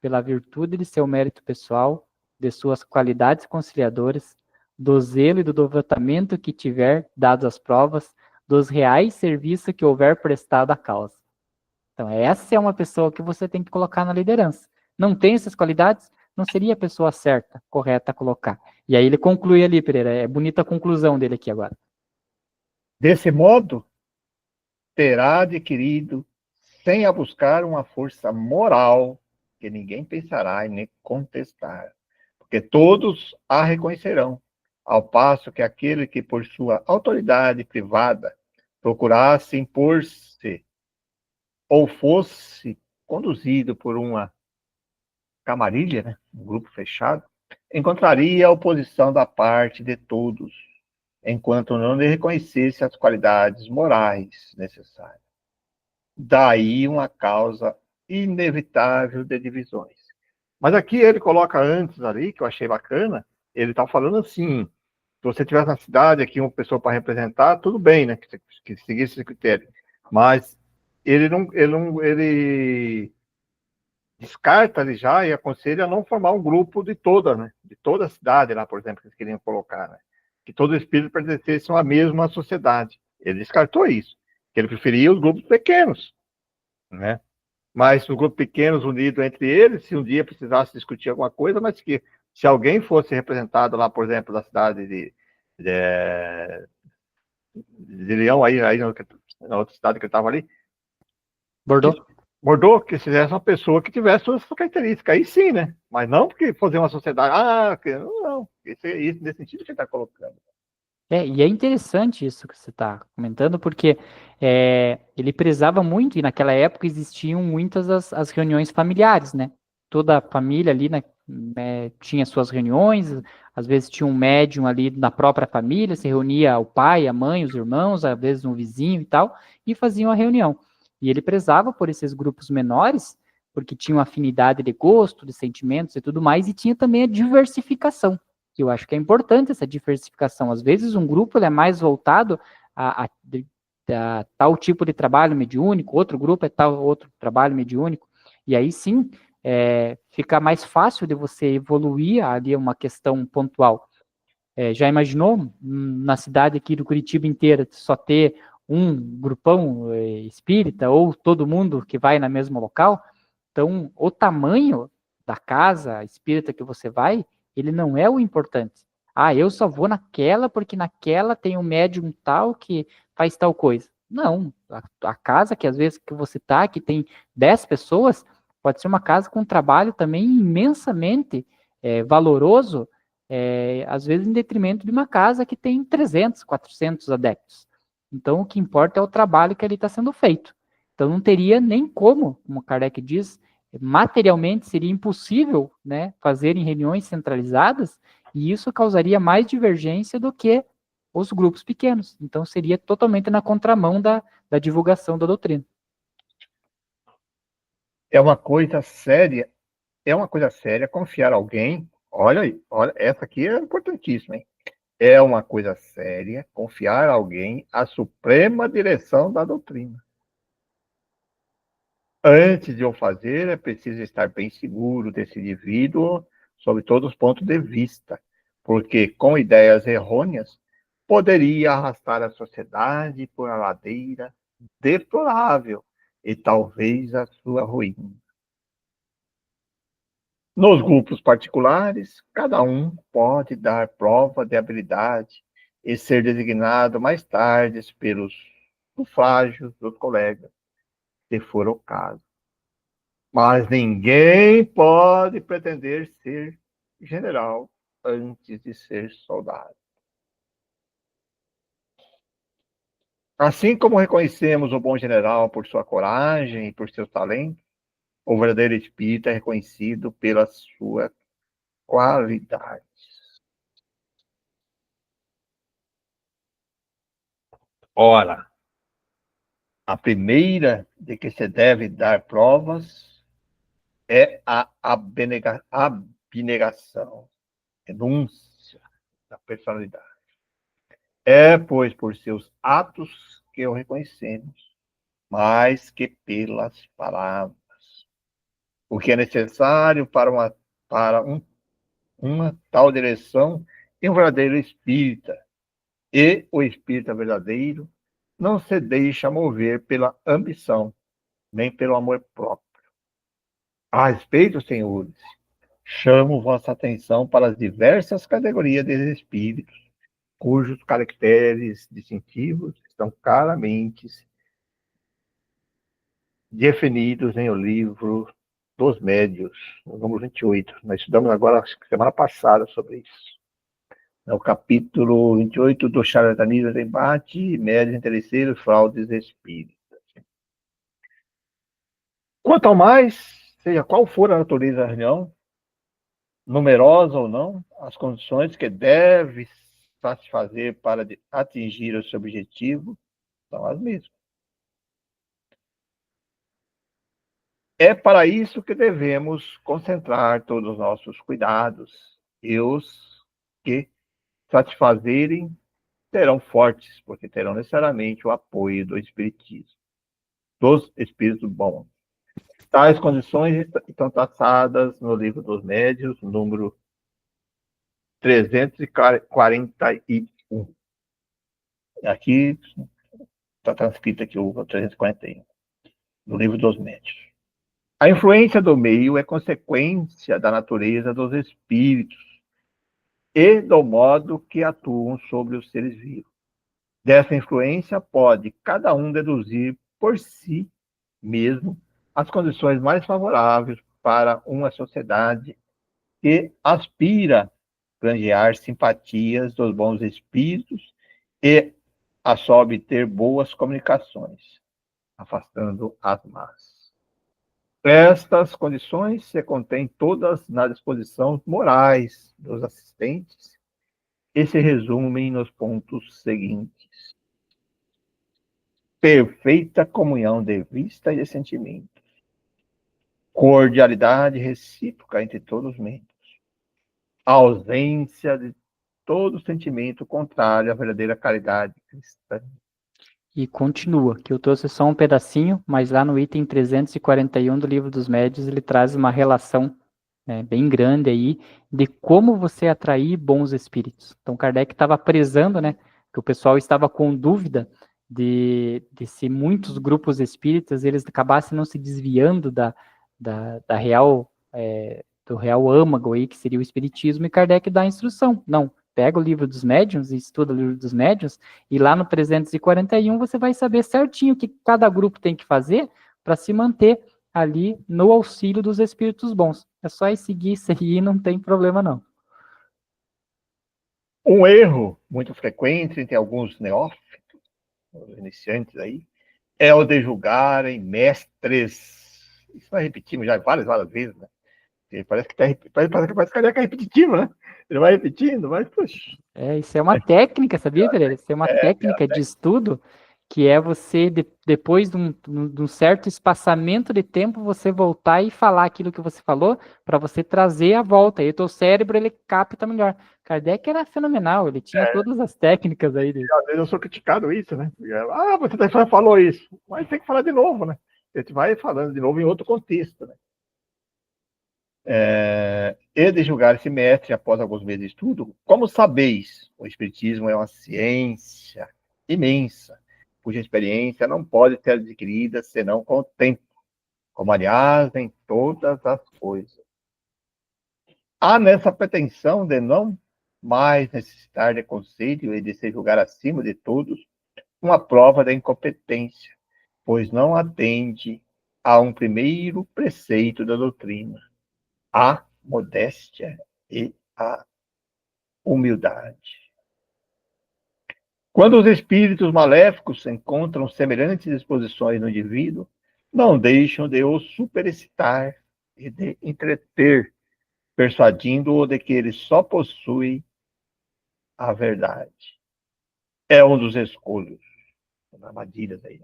Pela virtude de seu mérito pessoal, de suas qualidades conciliadoras, do zelo e do devotamento que tiver dado as provas, dos reais serviços que houver prestado à causa. Então, essa é uma pessoa que você tem que colocar na liderança. Não tem essas qualidades, não seria a pessoa certa, correta a colocar. E aí ele conclui ali, Pereira, é bonita a conclusão dele aqui agora. Desse modo, terá adquirido, sem a buscar uma força moral, que ninguém pensará em contestar, porque todos a reconhecerão, ao passo que aquele que, por sua autoridade privada, procurasse impor-se ou fosse conduzido por uma camarilha, né, um grupo fechado, encontraria a oposição da parte de todos, enquanto não lhe reconhecesse as qualidades morais necessárias. Daí uma causa inevitável de divisões. Mas aqui ele coloca antes ali, que eu achei bacana, ele está falando assim, se você tivesse na cidade aqui uma pessoa para representar, tudo bem, né, que seguisse esse critério. Mas ele descarta ali já e aconselha a não formar um grupo de toda, né, de toda a cidade lá, por exemplo, que eles queriam colocar, né, que todo espírito pertencesse à mesma sociedade. Ele descartou isso, que ele preferia os grupos pequenos, né? Mas os grupos pequenos unidos entre eles, se um dia precisasse discutir alguma coisa, mas que se alguém fosse representado lá, por exemplo, da cidade de Leão, aí na outra cidade que eu estava ali, Bordeaux? Bordeaux, que fizesse uma pessoa que tivesse suas características, aí sim, né? Mas não porque fazer uma sociedade, não, isso nesse sentido que você está colocando. E é interessante isso que você está comentando, porque ele prezava muito, e naquela época existiam muitas as reuniões familiares, né? Toda a família ali tinha suas reuniões, às vezes tinha um médium ali na própria família, se reunia o pai, a mãe, os irmãos, às vezes um vizinho e tal, e faziam a reunião. E ele prezava por esses grupos menores, porque tinham afinidade de gosto, de sentimentos e tudo mais, e tinha também a diversificação, que eu acho que é importante essa diversificação. Às vezes um grupo é mais voltado a tal tipo de trabalho mediúnico, outro grupo é tal outro trabalho mediúnico, e aí sim fica mais fácil de você evoluir ali uma questão pontual. Já imaginou na cidade aqui do Curitiba inteira só ter um grupão espírita ou todo mundo que vai na mesmo local? Então, o tamanho da casa espírita que você vai, ele não é o importante. Ah, eu só vou naquela porque naquela tem um médium tal que faz tal coisa. Não, a casa que às vezes que você tá, que tem 10 pessoas, pode ser uma casa com um trabalho também imensamente valoroso, às vezes em detrimento de uma casa que tem 300, 400 adeptos. Então, o que importa é o trabalho que ali está sendo feito. Então, não teria nem como Kardec diz, materialmente seria impossível, né, fazer em reuniões centralizadas, e isso causaria mais divergência do que os grupos pequenos. Então, seria totalmente na contramão da divulgação da doutrina. É uma coisa séria confiar alguém. Olha aí, olha, essa aqui é importantíssima, hein? É uma coisa séria confiar alguém à suprema direção da doutrina. Antes de o fazer, é preciso estar bem seguro desse indivíduo sob todos os pontos de vista, porque com ideias errôneas poderia arrastar a sociedade por uma ladeira deplorável e talvez a sua ruína. Nos grupos particulares, cada um pode dar prova de habilidade e ser designado mais tarde pelos sufrágios dos colegas, se for o caso. Mas ninguém pode pretender ser general antes de ser soldado. Assim como reconhecemos o bom general por sua coragem e por seus talentos, o verdadeiro espírita é reconhecido pela sua qualidade. Ora, a primeira de que se deve dar provas é a abnegação, renúncia da personalidade. É, pois, por seus atos que o reconhecemos, mais que pelas palavras. O que é necessário para uma tal direção é um verdadeiro espírita. E o espírita verdadeiro não se deixa mover pela ambição, nem pelo amor próprio. A respeito, senhores, chamo vossa atenção para as diversas categorias de espíritos, cujos caracteres distintivos estão claramente definidos em O Livro dos Médios, no número 28. Nós estudamos agora, acho que semana passada, sobre isso. É o capítulo 28 do Charlatanismo de Embate, Médios Interesseiros, Fraudes Espíritas. Quanto ao mais, seja qual for a natureza da reunião, numerosa ou não, as condições que deve satisfazer para atingir o seu objetivo são as mesmas. É para isso que devemos concentrar todos os nossos cuidados, e os que satisfazerem serão fortes, porque terão necessariamente o apoio do Espiritismo, dos Espíritos bons. Tais condições estão traçadas no Livro dos Médiuns, número 341. Aqui está transcrito aqui o 341, no Livro dos Médiuns. A influência do meio é consequência da natureza dos espíritos e do modo que atuam sobre os seres vivos. Dessa influência pode cada um deduzir por si mesmo as condições mais favoráveis para uma sociedade que aspira a granjear simpatias dos bons espíritos e a só obter boas comunicações, afastando as más. Estas condições se contêm todas na disposição morais dos assistentes e se resumem nos pontos seguintes: perfeita comunhão de vista e de sentimento, cordialidade recíproca entre todos os membros, ausência de todo sentimento contrário à verdadeira caridade cristã. E continua, que eu trouxe só um pedacinho, mas lá no item 341 do Livro dos Médiuns ele traz uma relação, né, bem grande aí de como você atrair bons espíritos. Então Kardec estava prezando, né, que o pessoal estava com dúvida de se muitos grupos espíritas eles acabassem não se desviando da real, do real âmago aí, que seria o espiritismo, e Kardec dá a instrução. Não, pega o Livro dos Médiuns e estuda o Livro dos Médiuns, e lá no 341 você vai saber certinho o que cada grupo tem que fazer para se manter ali no auxílio dos espíritos bons. É só ir seguir isso aí e não tem problema não. Um erro muito frequente entre alguns neófitos, os iniciantes aí, é o de julgarem mestres. Isso nós repetimos já várias vezes, né? Parece que é repetitivo, né? Ele vai repetindo, mas, puxa. Isso é uma técnica, sabia, Pereira? Isso é uma técnica de estudo que é você, depois de um certo espaçamento de tempo, você voltar e falar aquilo que você falou, para você trazer a volta. Aí o teu cérebro, ele capta melhor. Kardec era fenomenal, ele tinha todas as técnicas aí dele. Às vezes eu sou criticado isso, né? Você falou isso, mas tem que falar de novo, né? A gente vai falando de novo em outro contexto, né? E de julgar esse mestre após alguns meses de estudo, como sabeis, o Espiritismo é uma ciência imensa, cuja experiência não pode ser adquirida senão com o tempo, como, aliás, em todas as coisas. Há nessa pretensão de não mais necessitar de conselho e de se julgar acima de todos uma prova da incompetência, pois não atende a um primeiro preceito da doutrina, a modéstia e a humildade. Quando os espíritos maléficos encontram semelhantes disposições no indivíduo, não deixam de o superexcitar e de entreter, persuadindo-o de que ele só possui a verdade. É um dos escolhos, armadilhas aí,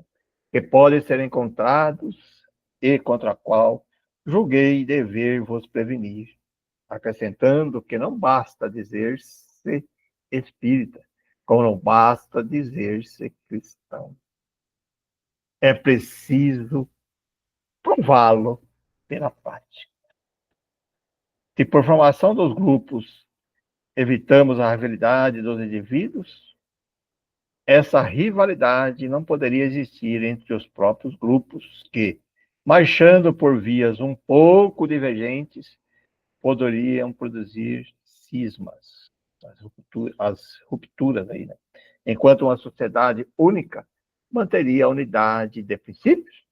que podem ser encontrados e contra a qual julguei dever vos prevenir, acrescentando que não basta dizer-se espírita, como não basta dizer-se cristão. É preciso prová-lo pela prática. Se por formação dos grupos evitamos a rivalidade dos indivíduos, essa rivalidade não poderia existir entre os próprios grupos que, marchando por vias um pouco divergentes, poderiam produzir cismas, as rupturas aí, né? Enquanto uma sociedade única manteria a unidade de princípios.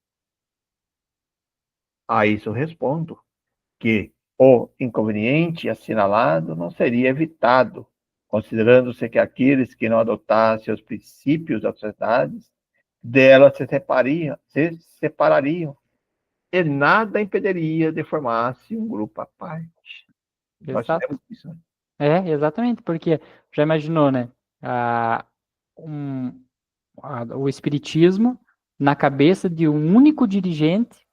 A isso respondo que o inconveniente assinalado não seria evitado considerando-se que aqueles que não adotassem os princípios das sociedades dela se separariam, e nada impediria de formar-se um grupo à parte. Nós Exato. temos isso, né? Exatamente, porque já imaginou, né? Ah, um, o espiritismo na cabeça de um único dirigente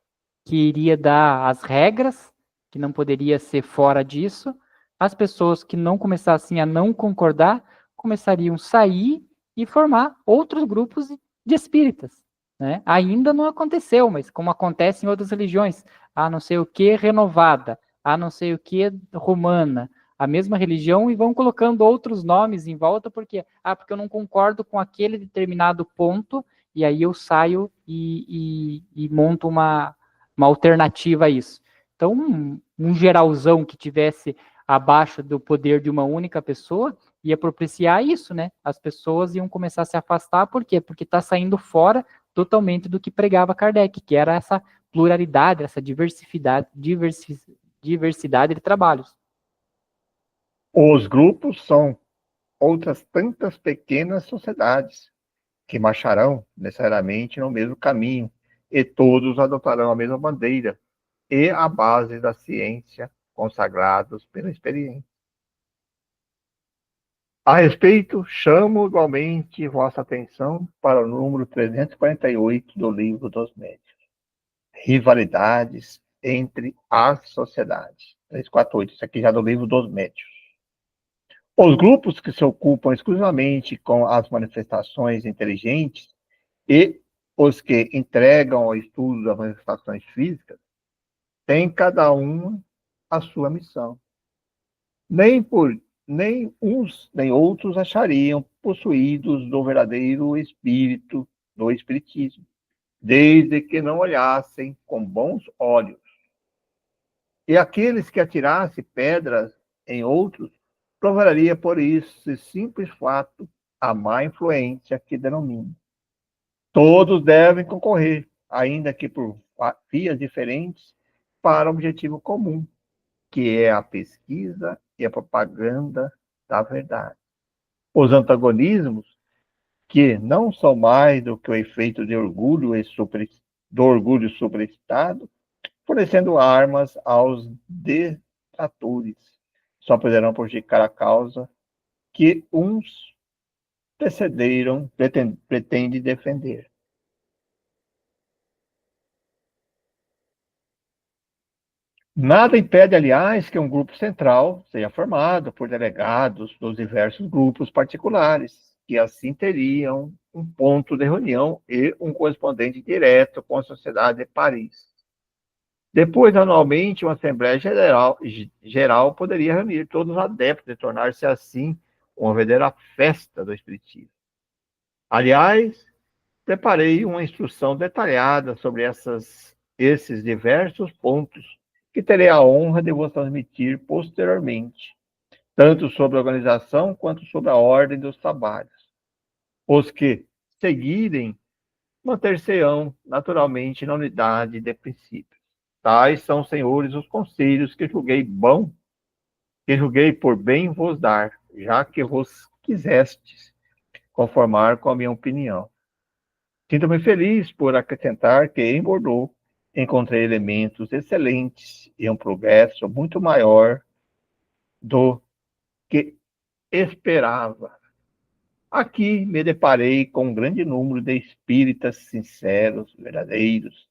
que iria dar as regras, que não poderia ser fora disso. As pessoas que não começassem a não concordar começariam a sair e formar outros grupos de espíritas. Né? Ainda não aconteceu, mas como acontece em outras religiões, a não sei o que renovada, a não sei o que romana, a mesma religião e vão colocando outros nomes em volta, porque eu não concordo com aquele determinado ponto, e aí eu saio e monto uma alternativa a isso. Então, um geralzão que tivesse abaixo do poder de uma única pessoa ia propiciar isso, né? As pessoas iam começar a se afastar, por quê? Porque está saindo fora totalmente do que pregava Kardec, que era essa pluralidade, essa diversidade de trabalhos. Os grupos são outras tantas pequenas sociedades que marcharão necessariamente no mesmo caminho, e todos adotarão a mesma bandeira e a base da ciência, consagrados pela experiência. A respeito, chamo igualmente vossa atenção para o número 348 do Livro dos Médiuns. Rivalidades entre as sociedades. 348, isso aqui já do Livro dos Médiuns. Os grupos que se ocupam exclusivamente com as manifestações inteligentes e os que entregam ao estudo das manifestações físicas têm cada um a sua missão. Nem uns nem outros achariam possuídos do verdadeiro espírito do espiritismo, desde que não olhassem com bons olhos. E aqueles que atirassem pedras em outros, provaria por esse simples fato a má influência que denomina. Todos devem concorrer, ainda que por vias diferentes, para o objetivo comum, que é a pesquisa e a propaganda da verdade. Os antagonismos, que não são mais do que o efeito de orgulho do orgulho superexcitado, fornecendo armas aos detratores, só poderão prejudicar a causa que uns pretende defender. Nada impede, aliás, que um grupo central seja formado por delegados dos diversos grupos particulares, que assim teriam um ponto de reunião e um correspondente direto com a Sociedade de Paris. Depois, anualmente, uma Assembleia Geral poderia reunir todos os adeptos e tornar-se, assim, uma verdadeira festa do Espiritismo. Aliás, preparei uma instrução detalhada sobre esses diversos pontos, que terei a honra de vos transmitir posteriormente, tanto sobre a organização quanto sobre a ordem dos trabalhos. Os que seguirem manter-se-ão naturalmente na unidade de princípios. Tais são, senhores, os conselhos que julguei por bem vos dar, já que vos quisestes conformar com a minha opinião. Sinto-me feliz por acrescentar que em Bordeaux encontrei elementos excelentes e um progresso muito maior do que esperava. Aqui me deparei com um grande número de espíritas sinceros, verdadeiros.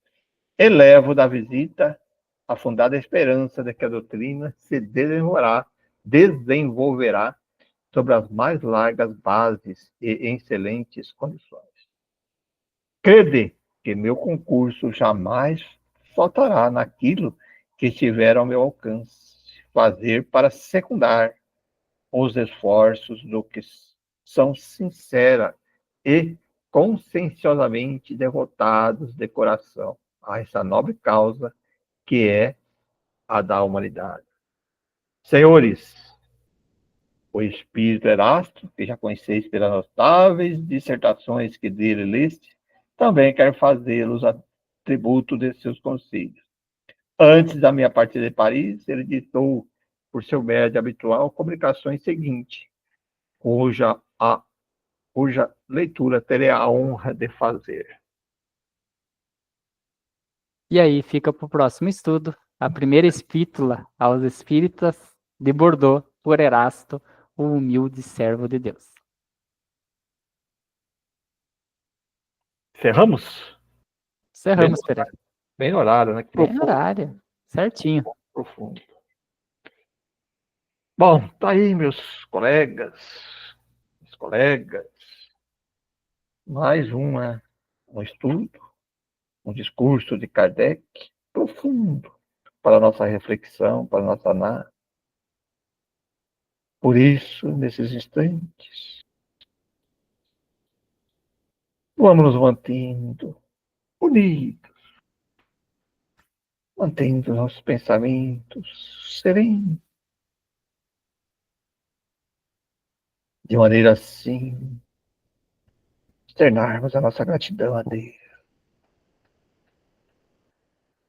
Elevo da visita a fundada esperança de que a doutrina se desenvolverá sobre as mais largas bases e em excelentes condições. Crede que meu concurso jamais faltará naquilo que estiver ao meu alcance fazer para secundar os esforços do que são sincera e conscienciosamente devotados de coração a essa nobre causa que é a da humanidade. Senhores, o espírito Erasto, que já conheceis pelas notáveis dissertações que dele leste, também quer fazê-los a tributo de seus conselhos. Antes da minha partida de Paris, ele ditou, por seu médio habitual, comunicações seguintes. cuja leitura terei a honra de fazer. E aí fica para o próximo estudo a primeira epístola aos Espíritas de Bordeaux, por Erasto, o humilde servo de Deus. Cerramos? Cerramos, Pereira. Bem no horário, né? Bem no horário, certinho. Profundo. Bom, tá aí, meus colegas. Mais um estudo, um discurso de Kardec profundo para a nossa reflexão, para a nossa análise. Por isso, nesses instantes, vamos nos mantendo unidos, mantendo nossos pensamentos serenos, de maneira assim, externarmos a nossa gratidão a Deus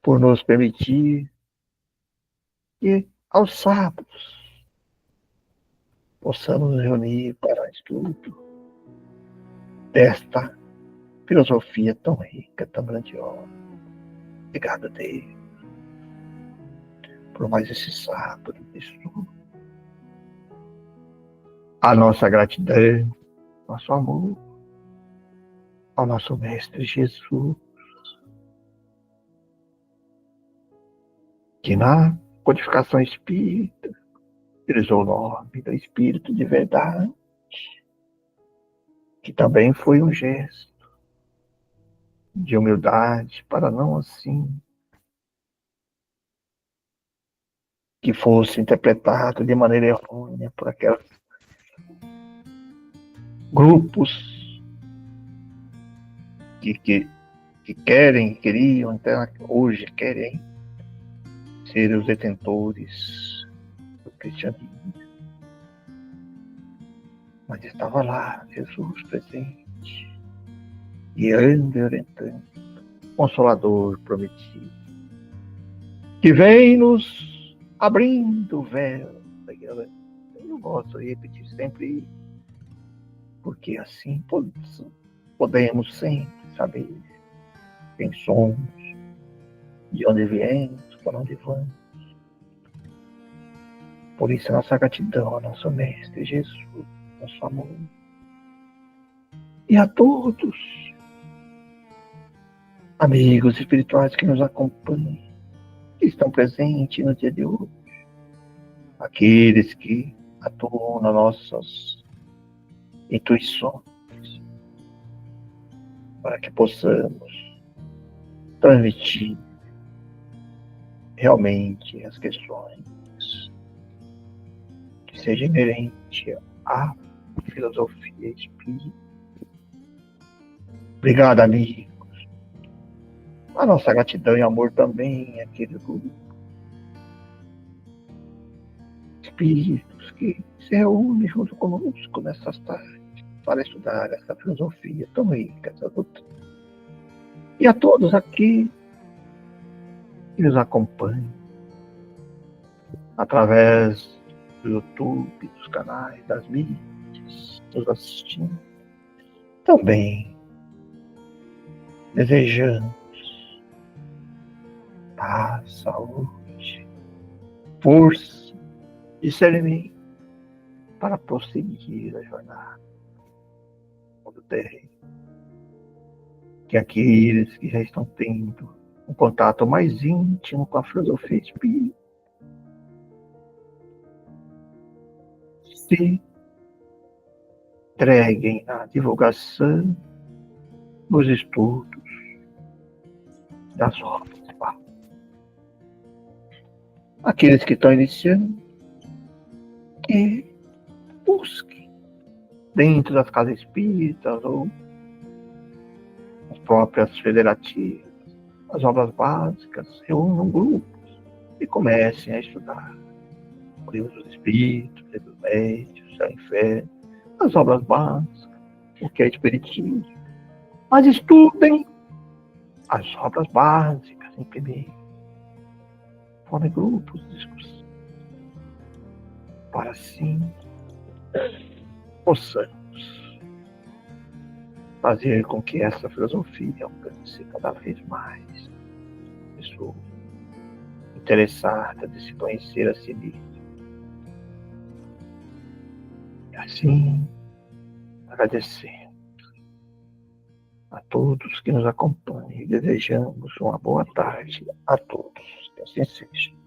por nos permitir que, aos sábados, possamos nos reunir para o estudo desta filosofia tão rica, tão grandiosa. Obrigado, Deus, por mais esse sábado de estudo. A nossa gratidão, nosso amor ao nosso Mestre Jesus, que na codificação espírita utilizou o nome do Espírito de Verdade, que também foi um gesto de humildade para não assim que fosse interpretado de maneira errônea por aqueles grupos que queriam, então hoje querem ser os detentores do cristianismo. Mas estava lá Jesus presente, guiando e orientando, Consolador prometido, que vem nos abrindo o véu. Eu gosto de repetir sempre, porque assim podemos sempre saber quem somos, de onde viemos, para onde vamos. Por isso a nossa gratidão ao nosso Mestre Jesus, nosso amor. E a todos, amigos espirituais que nos acompanham, que estão presentes no dia de hoje, aqueles que atuam nas nossas intuições, para que possamos transmitir realmente as questões que sejam inerentes à filosofia espírita. Obrigado, amigos. A nossa gratidão e amor também àquele grupo espíritos que se reúnem junto conosco nessas tardes para estudar essa filosofia tão rica, essa doutrina. E a todos aqui que nos acompanham através do YouTube, dos canais, das mídias, nos assistindo, também desejamos paz, saúde, força, discernimento para prosseguir a jornada do terreno. Que aqueles que já estão tendo um contato mais íntimo com a filosofia espírita se entreguem à divulgação nos estudos das obras. Aqueles que estão iniciando, que busquem dentro das casas espíritas ou as próprias federativas, as obras básicas, reúnam grupos e comecem a estudar o livro dos espíritos, o livro dos médios, o céu e inferno, as obras básicas, o que é espiritismo. Mas estudem as obras básicas em primeiro. Formem grupos de discussão para assim possamos fazer com que essa filosofia alcance cada vez mais pessoas interessadas de se conhecer a si mesmo. E assim, agradecendo a todos que nos acompanham e desejamos uma boa tarde a todos. Que assim seja.